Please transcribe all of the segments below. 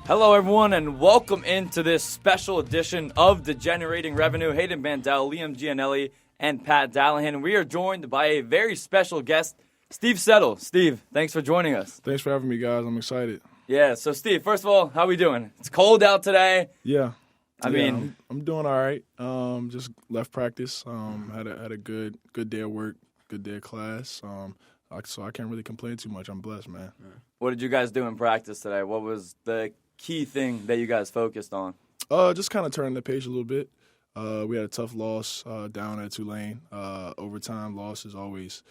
Hello, everyone, and welcome into this special edition of the Generating Revenue. Hayden Bandel, Liam Gianelli, and Pat Dallahan. We are joined by a very special guest, Steve Settle. Steve, thanks for joining us. Thanks for having me, guys. I'm excited. Yeah, so Steve, first of all, how we doing? It's cold out today. Yeah. I mean, I'm doing all right. Just left practice. Had a good day of work, good day of class. So I can't really complain too much. I'm blessed, man. What did you guys do in practice today? What was the key thing that you guys focused on? Just kind of turning the page a little bit. We had a tough loss down at Tulane. Overtime loss is always,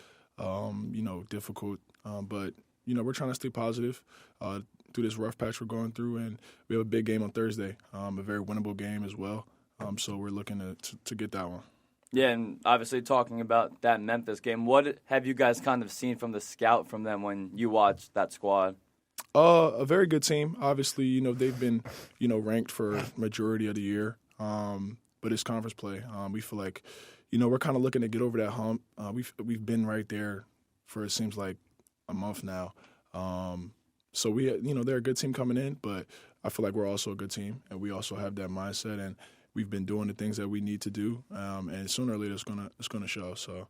difficult. But we're trying to stay positive through this rough patch we're going through, and we have a big game on Thursday, a very winnable game as well. So we're looking to get that one. Yeah, and obviously talking about that Memphis game, what have you guys kind of seen from the scout from them when you watched that squad? A very good team. Obviously, they've been, ranked for majority of the year. But it's conference play. We feel like, we're kind of looking to get over that hump. We've been right there for, it seems like, a month now. So they're a good team coming in, but I feel like we're also a good team, and we also have that mindset, and we've been doing the things that we need to do. And sooner or later, it's gonna show. So,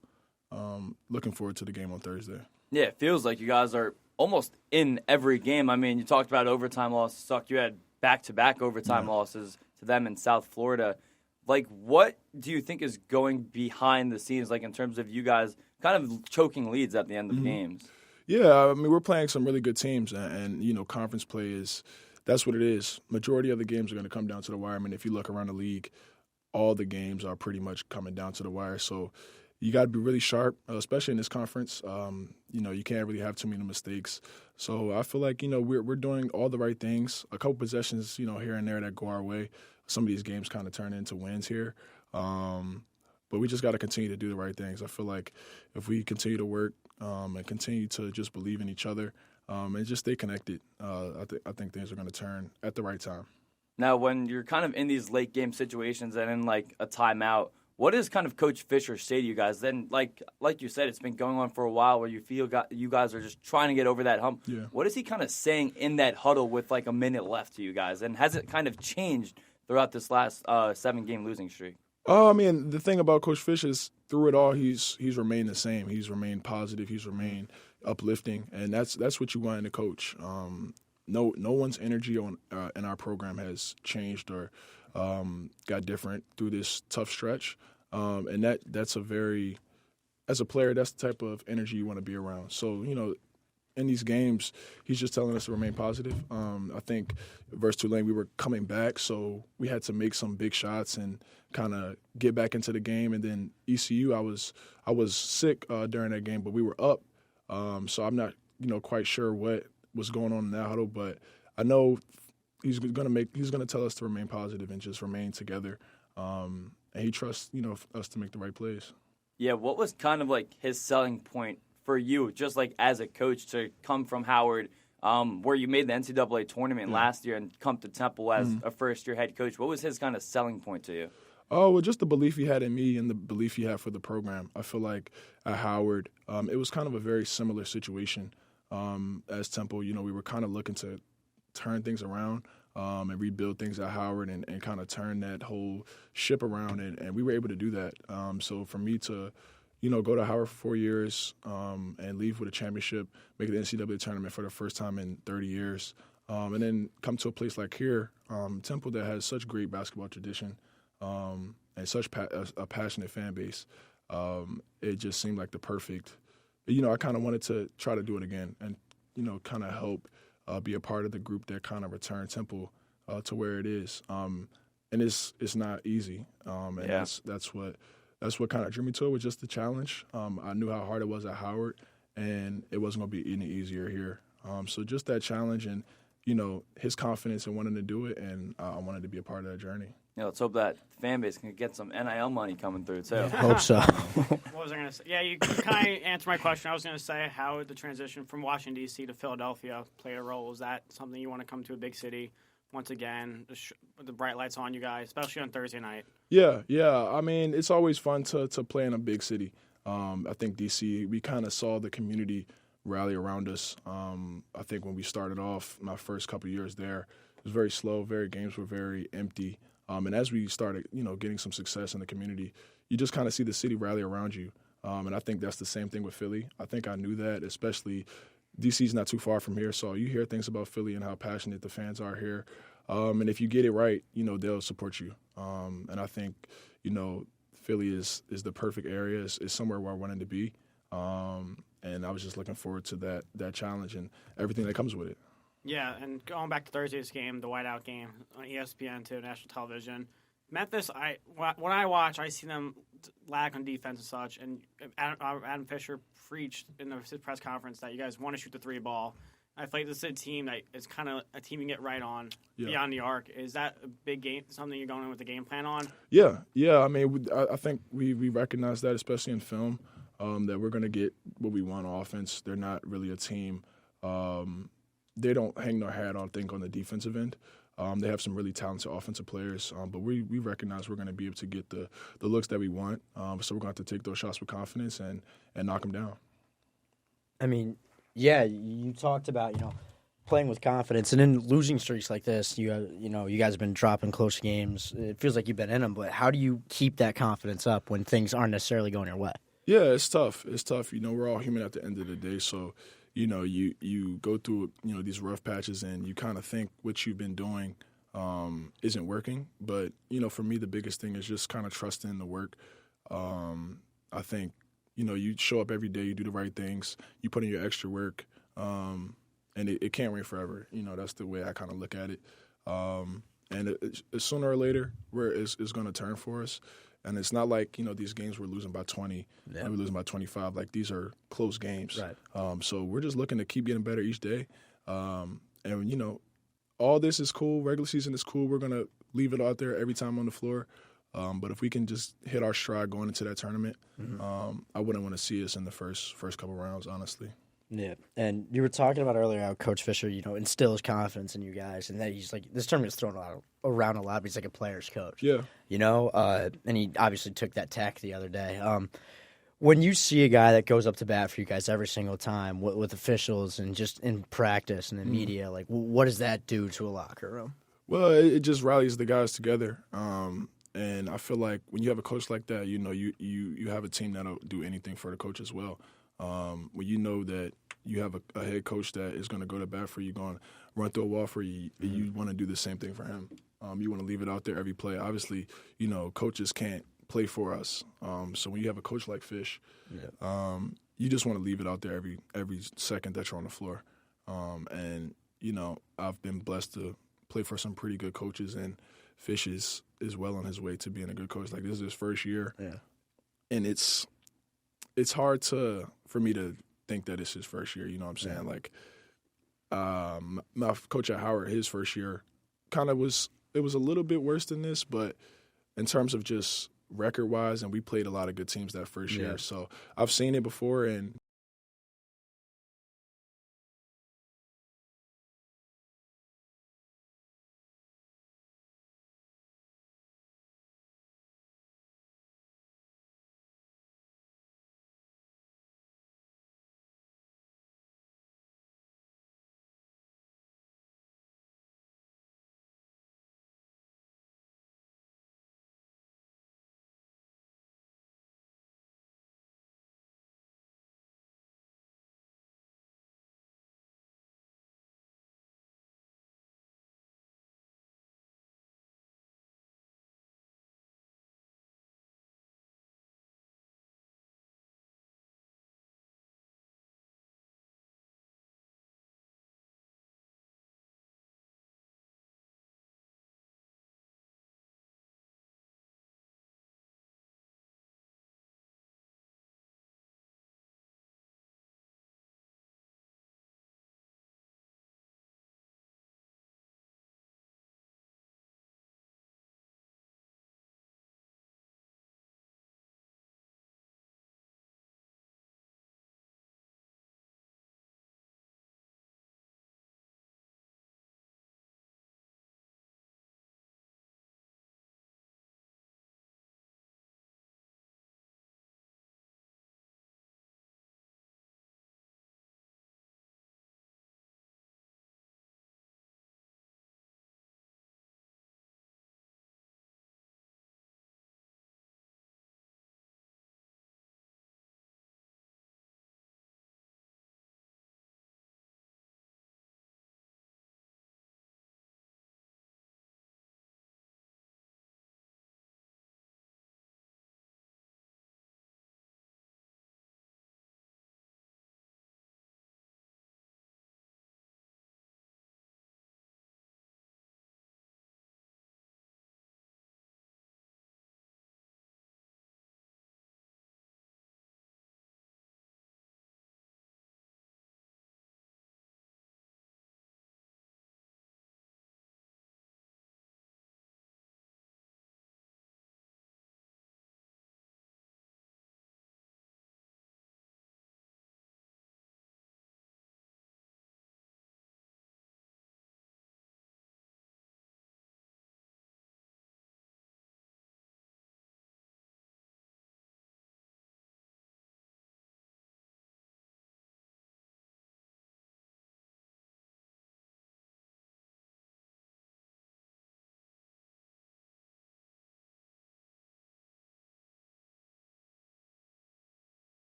looking forward to the game on Thursday. Yeah, it feels like you guys are almost in every game. I mean, you talked about overtime losses. You had back-to-back overtime losses to them in South Florida. Like, what do you think is going behind the scenes, like, in terms of you guys kind of choking leads at the end of games? Yeah, I mean, we're playing some really good teams, and conference play that's what it is. Majority of the games are going to come down to the wire. I mean, if you look around the league, all the games are pretty much coming down to the wire. So you got to be really sharp, especially in this conference. You can't really have too many mistakes. So I feel like, we're doing all the right things. A couple possessions, here and there that go our way. Some of these games kind of turn into wins here. But we just got to continue to do the right things. I feel like if we continue to work and continue to just believe in each other and just stay connected, I think things are going to turn at the right time. Now, when you're kind of in these late game situations and in like a timeout, what does kind of Coach Fisher say to you guys? Then, like you said, it's been going on for a while where you feel you guys are just trying to get over that hump. Yeah. What is he kind of saying in that huddle with like a minute left to you guys? And has it kind of changed throughout this last 7-game losing streak? I mean, the thing about Coach Fish is through it all, he's remained the same. He's remained positive. He's remained uplifting, and that's what you want in a coach. No one's energy in our program has changed or got different through this tough stretch, and that's as a player, that's the type of energy you want to be around. So in these games, he's just telling us to remain positive. I think versus Tulane, we were coming back, so we had to make some big shots and kind of get back into the game. And then ECU, I was sick during that game, but we were up, so I'm not quite sure what was going on in that huddle, but I know he's gonna tell us to remain positive and just remain together. And he trusts us to make the right plays. Yeah, what was kind of like his selling point for you, just like as a coach, to come from Howard, where you made the NCAA tournament last year, and come to Temple as a first-year head coach? What was his kind of selling point to you? Oh, well, just the belief he had in me and the belief he had for the program. I feel like at Howard, it was kind of a very similar situation as Temple. We were kind of looking to turn things around and rebuild things at Howard and kind of turn that whole ship around, and we were able to do that. So for me to go to Howard for 4 years and leave with a championship, make the NCAA tournament for the first time in 30 years, and then come to a place like here, Temple, that has such great basketball tradition and such a passionate fan base. It just seemed like the perfect. I kind of wanted to try to do it again and kind of help be a part of the group that kind of returned Temple to where it is. And it's not easy. And that's what kind of drew me to it, was just the challenge. I knew how hard it was at Howard, and it wasn't going to be any easier here. So just that challenge and, his confidence in wanting to do it, and I wanted to be a part of that journey. Yeah, let's hope that fan base can get some NIL money coming through, too. Hope so. What was I going to say? Yeah, you kind of answered my question. I was going to say how the transition from Washington, D.C. to Philadelphia played a role. Is that something you want to come to a big city once again, with the bright lights on you guys, especially on Thursday night? Yeah. I mean, it's always fun to play in a big city. I think D.C., we kind of saw the community rally around us. I think when we started off, my first couple of years there, was very slow. Games were very empty. And as we started, getting some success in the community, you just kind of see the city rally around you. And I think that's the same thing with Philly. I think I knew that, especially DC's not too far from here, so you hear things about Philly and how passionate the fans are here. And if you get it right, they'll support you. And I think, Philly is the perfect area. Is somewhere where I wanted to be. And I was just looking forward to that challenge and everything that comes with it. Yeah, and going back to Thursday's game, the whiteout game on ESPN too, national television. Memphis, when I watch, I see them lack on defense and such. And Adam Fisher preached in his press conference that you guys want to shoot the 3 ball. I feel like this is a team that is kind of a team you get right on beyond the arc. Is that a big game? Something you're going in with the game plan on? Yeah. I mean, I think we recognize that, especially in film, that we're going to get what we want on offense. They're not really a team. They don't hang their hat on the defensive end. They have some really talented offensive players, but we recognize we're going to be able to get the looks that we want. So we're going to have to take those shots with confidence and knock them down. I mean, yeah, you talked about playing with confidence, and in losing streaks like this, you guys have been dropping close games. It feels like you've been in them, but how do you keep that confidence up when things aren't necessarily going your way? Yeah, it's tough. We're all human at the end of the day, so. You go through, these rough patches and you kind of think what you've been doing isn't working. But, for me, the biggest thing is just kind of trusting the work. I think, you show up every day, you do the right things, you put in your extra work, and it can't rain forever. That's the way I kind of look at it. And sooner or later, it's going to turn for us. And it's not like, these games we're losing by 20, we're losing by 25. Like, these are close games. Right. So we're just looking to keep getting better each day. And, all this is cool. Regular season is cool. We're going to leave it out there every time on the floor. But if we can just hit our stride going into that tournament, I wouldn't want to see us in the first couple rounds, honestly. Yeah, and you were talking about earlier how Coach Fisher, instills confidence in you guys, and that he's like, this tournament's thrown around a lot, but he's like a player's coach. Yeah. And he obviously took that tack the other day. When you see a guy that goes up to bat for you guys every single time with officials and just in practice and in media, like, what does that do to a locker room? Well, it just rallies the guys together. And I feel like when you have a coach like that, you have a team that'll do anything for the coach as well. When you know that you have a head coach that is going to go to bat for you, going to run through a wall for you, you want to do the same thing for him. You want to leave it out there every play. Obviously, coaches can't play for us. So when you have a coach like Fish, you just want to leave it out there every second that you're on the floor. And I've been blessed to play for some pretty good coaches, and Fish is well on his way to being a good coach. Like, this is his first year, and it's hard for me to think that it's his first year. You know what I'm saying? Like, my coach at Howard, his first year kind of was a little bit worse than this, but in terms of just record-wise, and we played a lot of good teams that first year. So I've seen it before, and